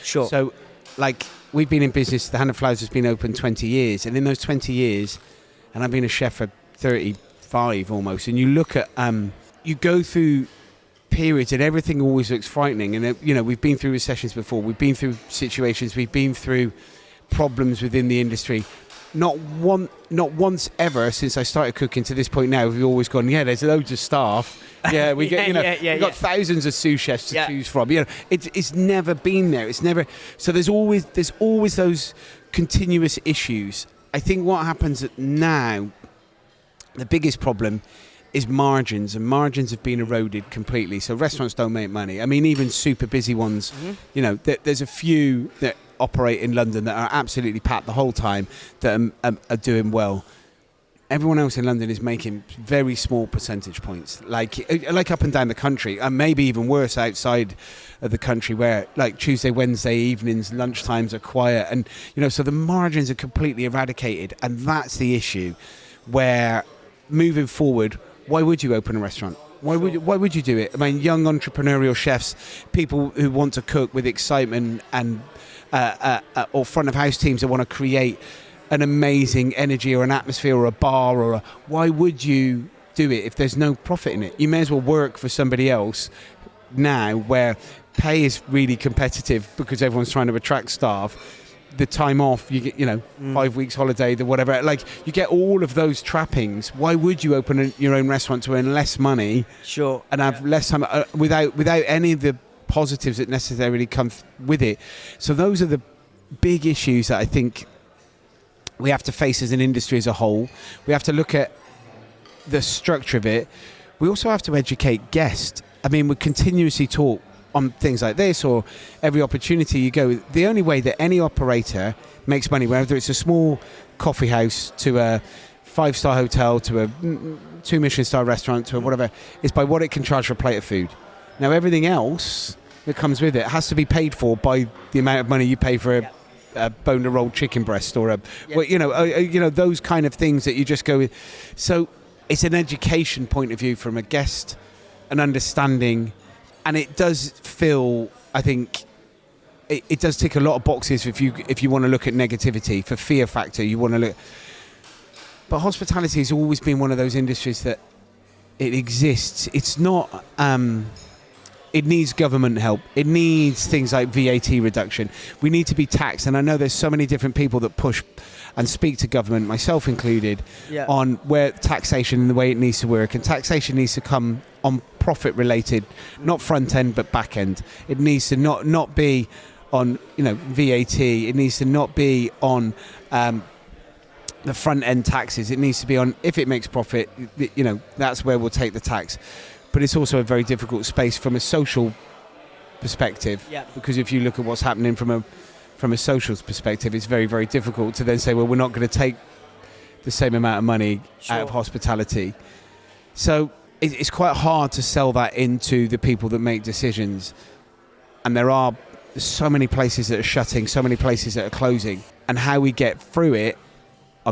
Sure. So, like, we've been in business, the Hand of Flowers has been open 20 years. And in those 20 years, and I've been a chef for 35 almost, and you look at, you go through periods and everything always looks frightening. And, we've been through recessions before. We've been through situations. We've been through problems within the industry. Not once ever since I started cooking to this point now, we've always gone, there's loads of staff. Yeah, we get, we've got thousands of sous chefs to choose from. It's never been there. It's never. So there's always those continuous issues. I think what happens now, the biggest problem is margins, and margins have been eroded completely. So restaurants don't make money. I mean, even super busy ones, there's a few that operate in London that are absolutely packed the whole time that are doing well. Everyone else in London is making very small percentage points, like up and down the country, and maybe even worse outside of the country, where like Tuesday, Wednesday evenings, lunchtimes are quiet, and so the margins are completely eradicated, and that's the issue. Where moving forward, why would you open a restaurant? Why would you do it? I mean, young entrepreneurial chefs, people who want to cook with excitement, and or front of house teams that want to create an amazing energy or an atmosphere or a bar why would you do it if there's no profit in it? You may as well work for somebody else now, where pay is really competitive because everyone's trying to attract staff. The time off, you get 5 weeks holiday, the whatever, like you get all of those trappings. Why would you open your own restaurant to earn less money, sure, and have less time without any of the positives that necessarily come with it? So those are the big issues that I think we have to face as an industry as a whole. We have to look at the structure of it. We also have to educate guests. I mean, we continuously talk on things like this, or every opportunity you go. The only way that any operator makes money, whether it's a small coffee house to a 5-star hotel to a 2 Michelin star restaurant to a whatever, is by what it can charge for a plate of food. Now, everything else that comes with it has to be paid for by the amount of money you pay for a bone to rolled chicken breast, or those kind of things that you just go with. So it's an education point of view from a guest, an understanding, and it does feel, I think, it does tick a lot of boxes if you want to look at negativity, for fear factor. You want to look, but hospitality has always been one of those industries that it exists. It's not. It needs government help. It needs things like VAT reduction. We need to be taxed. And I know there's so many different people that push and speak to government, myself included, on where taxation and the way it needs to work. And taxation needs to come on profit related, not front end, but back end. It needs to not be on VAT. It needs to not be on the front end taxes. It needs to be on, if it makes profit, that's where we'll take the tax. But it's also a very difficult space from a social perspective, because if you look at what's happening from a social perspective, it's very, very difficult to then say, well, we're not going to take the same amount of money out of hospitality. So it's quite hard to sell that into the people that make decisions. And there's so many places that are shutting, so many places that are closing. And how we get through it, I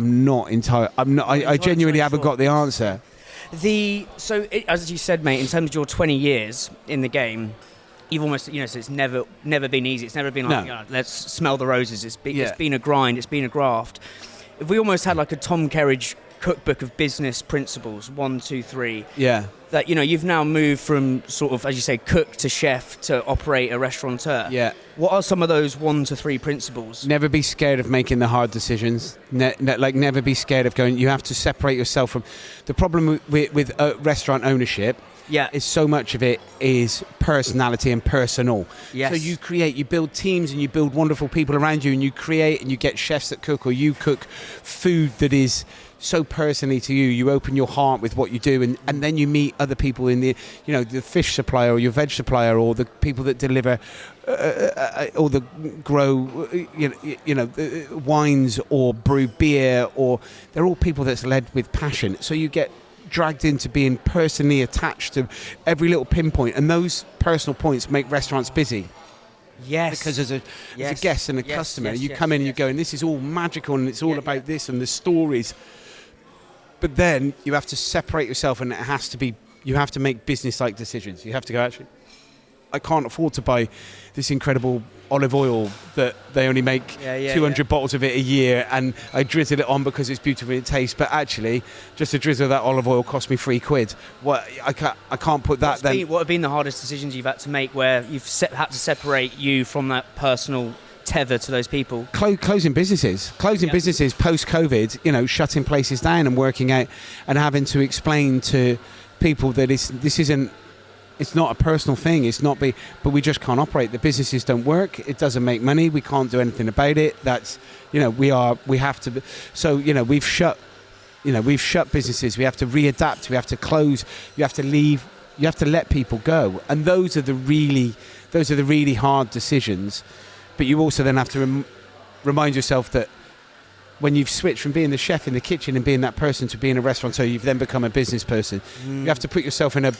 genuinely haven't got the answer. As you said, mate, in terms of your 20 years in the game, you've almost, so it's never been easy. It's never been like, let's smell the roses. It's been a grind. It's been a graft. If we almost had like a Tom Kerridge cookbook of business principles, 1, 2, 3. Yeah. That, you've now moved from sort of, as you say, cook to chef to operator, restaurateur. Yeah. What are some of those 1 to 3 principles? Never be scared of making the hard decisions. Never be scared of going. You have to separate yourself from. The problem with restaurant ownership. Yeah. Is so much of it is personality and personal. Yes. So you build teams and you build wonderful people around you, and you create and you get chefs that cook, or you cook food that is so personally to you. You open your heart with what you do, and then you meet other people in the fish supplier or your veg supplier, or the people that deliver or the grow wines or brew beer, or they're all people that's led with passion. So you get dragged into being personally attached to every little pinpoint, and those personal points make restaurants busy. Yes. Because as a guest and a customer, you come in and you go, and this is all magical, and it's all about this and the stories. But then you have to separate yourself, and you have to make business-like decisions. You have to go, actually, I can't afford to buy this incredible olive oil that they only make 200 bottles of it a year, and I drizzle it on because it's beautiful in taste, but actually just a drizzle of that olive oil cost me £3. What I can't put that what have been the hardest decisions you've had to make where you've had to separate you from that personal tether to those people? Closing businesses post-COVID, shutting places down and working out and having to explain to people that it's not a personal thing. But we just can't operate. The businesses don't work. It doesn't make money. We can't do anything about it. That's, we have to. So, we've shut businesses. We have to readapt. We have to close. You have to leave. You have to let people go. And those are the really hard decisions. But you also then have to remind yourself that when you've switched from being the chef in the kitchen and being that person to being a restaurateur, you've then become a business person. You have to put yourself in a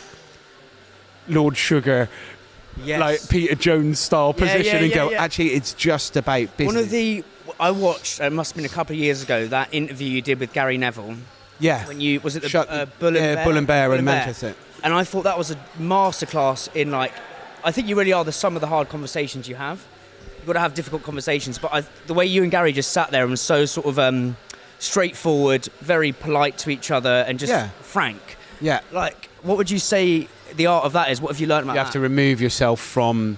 Lord Sugar, like Peter Jones style position and go, actually, it's just about business. I watched, it must have been a couple of years ago, that interview you did with Gary Neville. Yeah. Was it the Bull and Bear in Manchester? And I thought that was a masterclass in, I think you really are the sum of the hard conversations you have. You've got to have difficult conversations, but the way you and Gary just sat there and was so sort of straightforward, very polite to each other and just frank. Yeah. What would you say the art of that is? What have you learned about that? You have to remove yourself from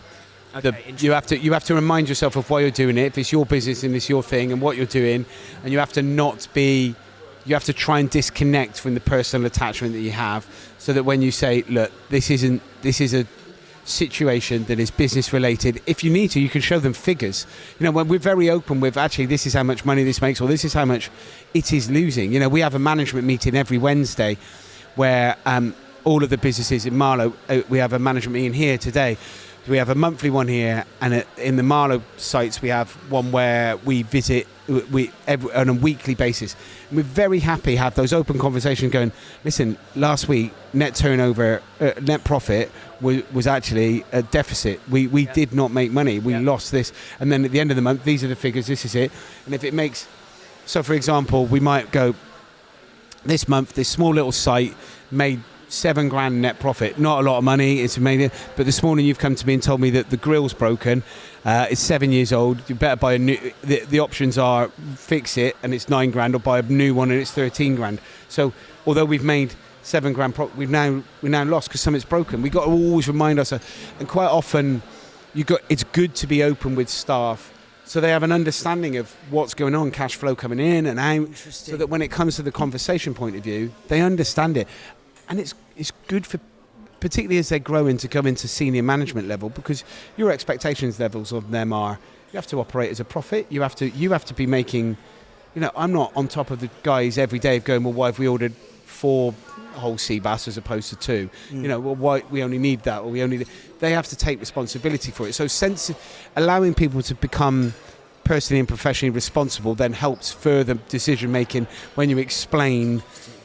you have to remind yourself of why you're doing it. If it's your business and it's your thing and what you're doing, and you have to try and disconnect from the personal attachment that you have, so that when you say, look, this is a situation that is business related, if you need to, you can show them figures. When we're very open with, actually, this is how much money this makes, or this is how much it is losing. We have a management meeting every Wednesday where all of the businesses in Marlow, we have a management meeting here today. We have a monthly one here, and in the Marlow sites we have one where we visit on a weekly basis. And we're very happy to have those open conversations going, listen, last week net turnover, net profit was actually a deficit. We did not make money. We lost this. And then at the end of the month, these are the figures, this is it. And if it makes... So, for example, we might go, this month, this small little site made £7,000 net profit. Not a lot of money, it's amazing. But this morning you've come to me and told me that the grill's broken. It's 7 years old. You better buy a new. The options are fix it and it's £9,000, or buy a new one and it's £13,000. So although we've made £7,000 profit, we've now lost because something's broken. We've got to always remind ourselves. And quite often, it's good to be open with staff, so they have an understanding of what's going on, cash flow coming in and out, so that when it comes to the conversation point of view, they understand it. And it's good for, particularly as they're growing, to come into senior management level, because your expectations levels of them are, you have to operate as a profit. You have to be making, I'm not on top of the guys every day of going, well, why have we ordered 4 whole sea bass as opposed to 2? Well, why we only need that, or they have to take responsibility for it. So allowing people to become personally and professionally responsible then helps further decision making when you explain,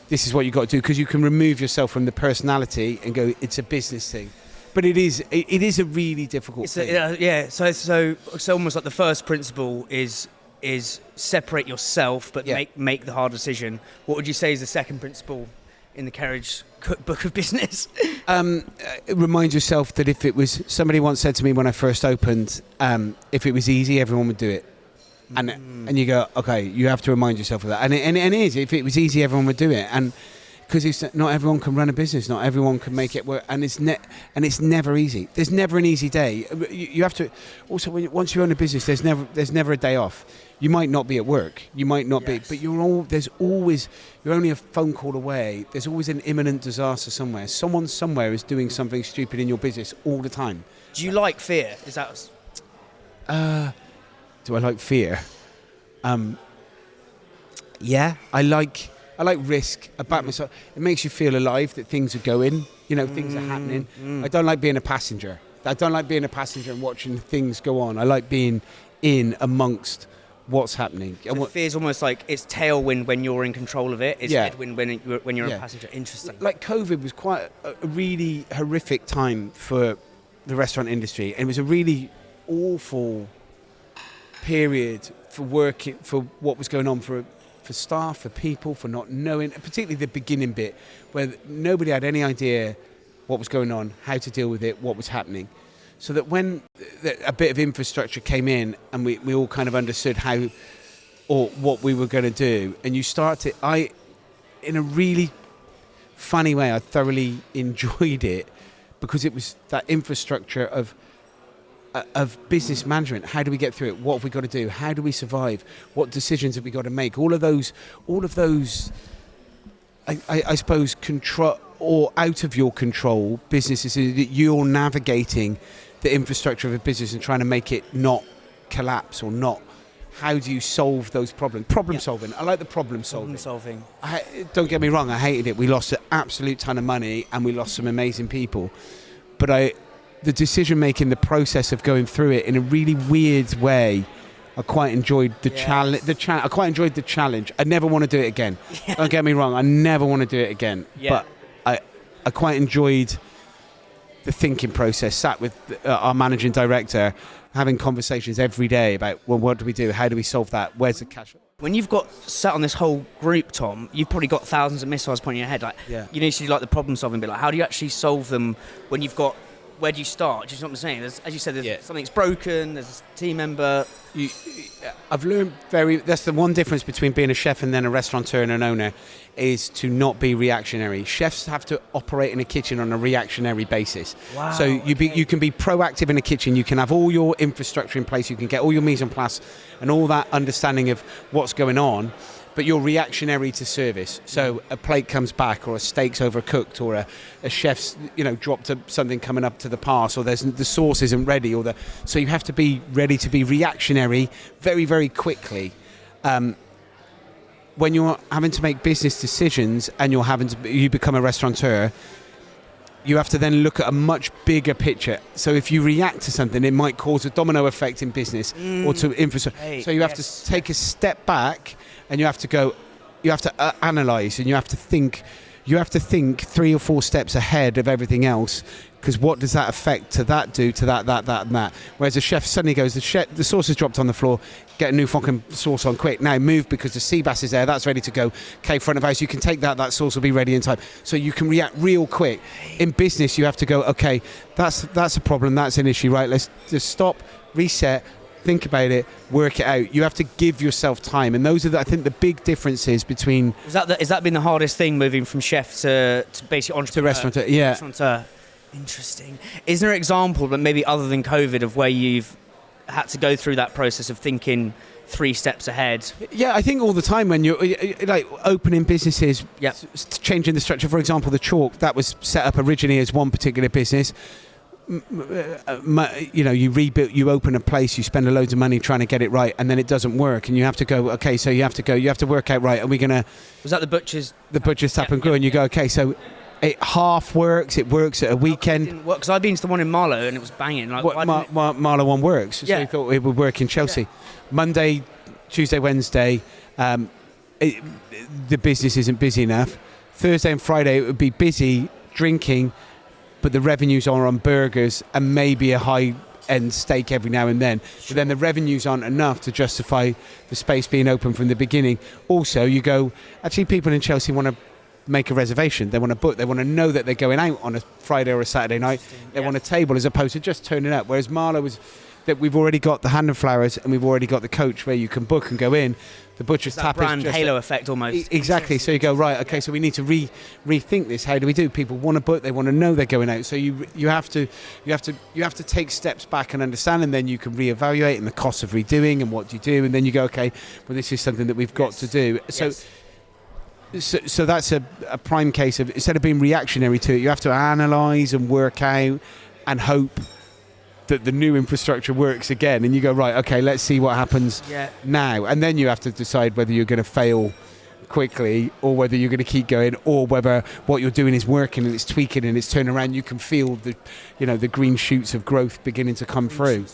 this is what you've got to do, because you can remove yourself from the personality and go, it's a business thing. But it is a really difficult thing. So almost like the first principle is separate yourself, but make the hard decision. What would you say is the second principle in the Kerridge cookbook of business? Remind yourself that if it was, somebody once said to me when I first opened, if it was easy, everyone would do it. And you go, okay, you have to remind yourself of that. And it is, if it was easy, everyone would do it. And because not everyone can run a business, not everyone can make it work, and it's never easy. There's never an easy day. You have to also, once you own a business, there's never a day off. You might not be at work, you might not be, but you're only a phone call away. There's always an imminent disaster somewhere. Someone somewhere is doing something stupid in your business all the time. Do you like fear? Is that? Do I like fear? Yeah, I like risk. I back myself. It makes you feel alive that things are going. Things are happening. I don't like being a passenger. I don't like being a passenger and watching things go on. I like being in amongst what's happening. So fear is almost like it's tailwind when you're in control of it. It's headwind when you're a passenger. Interesting. Like COVID was quite a really horrific time for the restaurant industry, and it was a really awful period for working, for what was going on for staff, for people, for not knowing, particularly the beginning bit where nobody had any idea what was going on, how to deal with it, what was happening. so that when a bit of infrastructure came in and we all kind of understood how or what we were going to do, and you start to, in a really funny way, I thoroughly enjoyed it because it was that infrastructure of business management. How do we get through it? What have we got to do? How do we survive? What decisions have we got to make? All of those, I suppose, control or out of your control businesses that you're navigating the infrastructure of a business and trying to make it not collapse or not. How do you solve those problems? Problem solving. I like the problem solving. Don't get me wrong, I hated it. We lost an absolute ton of money and we lost some amazing people. But the decision making, the process of going through it in a really weird way, I quite enjoyed the challenge. I quite enjoyed the challenge. I never want to do it again. Yeah. Don't get me wrong, I never want to do it again. Yeah. But I quite enjoyed the thinking process. Sat with our managing director, having conversations every day about, well, what do we do? How do we solve that? Where's the cash? When you've got sat on this whole group, Tom, you've probably got thousands of missiles pointing in your head. Like, you need to do like the problem solving bit. Like, how do you actually solve them when you've got? Where do you start? Do you know what I'm saying? As you said, something's broken. There's a team member. I've learned that's the one difference between being a chef and then a restaurateur and an owner, is to not be reactionary. Chefs have to operate in a kitchen on a reactionary basis. Wow. So you can be proactive in a kitchen. You can have all your infrastructure in place. You can get all your mise en place and all that understanding of what's going on. But you're reactionary to service. So a plate comes back, or a steak's overcooked, or a chef's dropped something coming up to the pass, or the sauce isn't ready, so you have to be ready to be reactionary very, very quickly. When you're having to make business decisions and you become a restaurateur, you have to then look at a much bigger picture. So if you react to something, it might cause a domino effect in business or to infrastructure. So you have to take a step back. And you have to analyse, and you have to think 3 or 4 steps ahead of everything else, because what does that affect to that do to that and that. Whereas a chef suddenly goes, the sauce is dropped on the floor, get a new fucking sauce on quick. Now move, because the sea bass is there, that's ready to go. Okay, front of house, you can take that sauce will be ready in time. So you can react real quick. In business, you have to go, okay, that's a problem, that's an issue, right? Let's just stop, reset, think about it, work it out. You have to give yourself time, and those are, I think, the big differences between. Is that been the hardest thing, moving from chef to basically entrepreneur? To restaurateur, yeah. Restaurateur. Interesting. Is there an example, but maybe other than COVID, of where you've had to go through that process of thinking 3 steps ahead? Yeah, I think all the time when you're like opening businesses, changing the structure. For example, the chalk that was set up originally as one particular business. You rebuild, you open a place, you spend a loads of money trying to get it right, and then it doesn't work, and you have to go, okay, so you have to work out, right, are we gonna, was that the butcher's tap and grill, and you go, okay, so it half works, it works at a weekend. It didn't work, because I've been to the one in Marlow and it was banging. Like, Marlow one works, so you thought it would work in Chelsea. Monday, Tuesday, Wednesday, the business isn't busy enough. Thursday and Friday it would be busy drinking, but the revenues are on burgers and maybe a high-end steak every now and then. Sure. But then the revenues aren't enough to justify the space being open from the beginning. Also, you go, actually, people in Chelsea want to make a reservation. They want to book. They want to know that they're going out on a Friday or a Saturday night. They want a table as opposed to just turning up. Whereas Marlow was that we've already got the hand and flowers and we've already got the coach where you can book and go in. The butcher's tap brand is just halo effect almost. Exactly. So you go, right, okay, so we need to rethink this. How do we do? People want to book, they want to know they're going out. So you have to take steps back and understand, and then you can reevaluate and the cost of redoing and what do you do, and then you go, okay, well, this is something that we've got to do. So that's a prime case of, instead of being reactionary to it, you have to analyse and work out and hope that the new infrastructure works again, and you go, right, okay, let's see what happens now, and then you have to decide whether you're going to fail quickly or whether you're going to keep going, or whether what you're doing is working and it's tweaking and it's turning around. You can feel the green shoots of growth beginning to come through.